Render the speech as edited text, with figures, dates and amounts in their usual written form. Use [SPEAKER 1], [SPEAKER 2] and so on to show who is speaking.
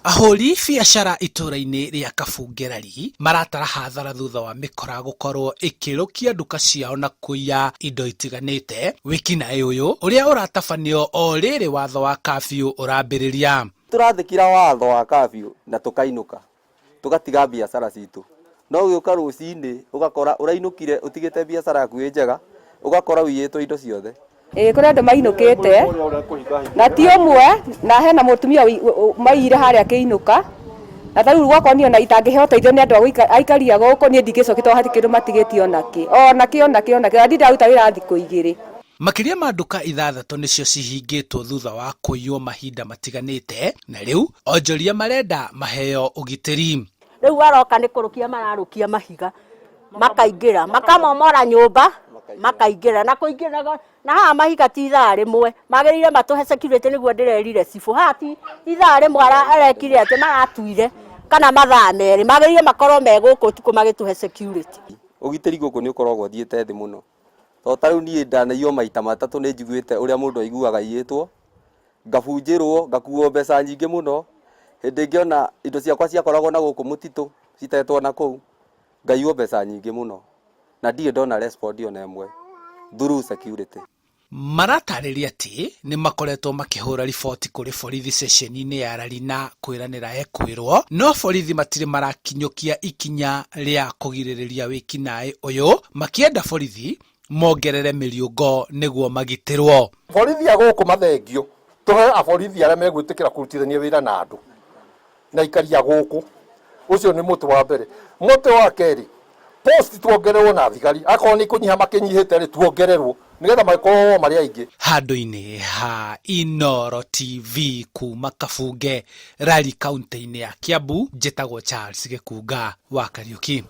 [SPEAKER 1] Ahũri biacara itũra-inĩ rĩa Kabungerari maratara hathara thutha wa mĩkora gũkorwo ĩkĩrũkia nduka ciao na kũiya indo itiganĩte wĩkinaĩ ũyũ ũrĩa ũratabanio o rĩrĩ watho wa kabiũ ũrambĩrĩria.
[SPEAKER 2] Tũrathĩkĩra watho wa kabiũ na tũkainũka tũgatiga biacara citũ, no ũgĩũka rũcinĩ ũgakora ũrainũkire ũtigĩte biacara yaku ĩ njega, ũgakora ũiyĩtwo indo ciothe.
[SPEAKER 3] Kũrĩ andũ mainũkĩte na ti ũmwe, na hena mũtumia maire harĩa akĩinũka, na rĩu gwakonio na itangĩheo ũteithio nĩ andũ aikaria gũkũ, niĩ ndingĩcokete hatirĩ kĩndũ matigĩtie onakĩ na ndiraruta wĩra thikũ igĩrĩ.
[SPEAKER 1] Makĩria ma nduka 6 nĩcio cihingĩtwo thutha wa kũiywo mahinda matiganĩte, na rĩu onjoria marenda maheo ũgitĩri.
[SPEAKER 4] Rĩu aroka nĩ kũrũkia mararũkia mahiga makaingĩra makamomora nyũmba makaingĩra na kũingĩra na haha mahiga ti ithaa rĩmwe, magĩrĩire matũhe security nĩguo ndĩrerire cibũ, haha ti ithaa rĩmwe arekire atĩ maratuire kana mathaa merĩ, magĩrĩire makorwo me gũkũ tukũ magĩtũhe security.
[SPEAKER 2] Ũgitĩri gũkũ nĩ ũkoragwo thiĩte thĩ mũno, tondũ ta rĩu niĩ ndanaiywo maita matatũ nĩ njiguĩte ũrĩa mũndũ aiguaga iyĩtwo, ngabunjĩrwo ngakuo mbeca nyingĩ mũno, hĩndĩ ĩngĩ ona indo ciakwa ciakoragwo na gũkũ mũtitũ citetwo na kũu ngaiywo mbeca nyingĩ mũno, na ndirĩ ndona respond ona ĩmwe through security.
[SPEAKER 1] Maratarĩria atĩ nĩ makoretwo makĩhũra riboti kũrĩ borithi ceceni-inĩ ya Rari na kwĩranĩra ekwĩrwo, no borithi matirĩ marakinyũkia ikinya rĩa kũgirĩrĩria wĩkinaĩ ũyũ, makĩenda borithi mongerere mĩriũngo nĩguo magitĩrwo.
[SPEAKER 5] Borithi a gũkũ mathengio, tũhe aborithi arĩa megwĩtĩkĩra kũrutithania wĩra na andũ na ikaria gũkũ, ũcio nĩ mũtĩ wa mbere. Mũtĩ wa kerĩ, post tuongererwo na thigari, akorwo nĩ kũnyiha makĩnyihĩte rĩ tuongererwo nĩgetha makorwo marĩ aingĩ.
[SPEAKER 1] Handũ-inĩ ha Inooro TV kuma Kabungerari kaunti-inĩ ya Kiambu, njĩtagwo Charles Gĩkunga wa Kariuki.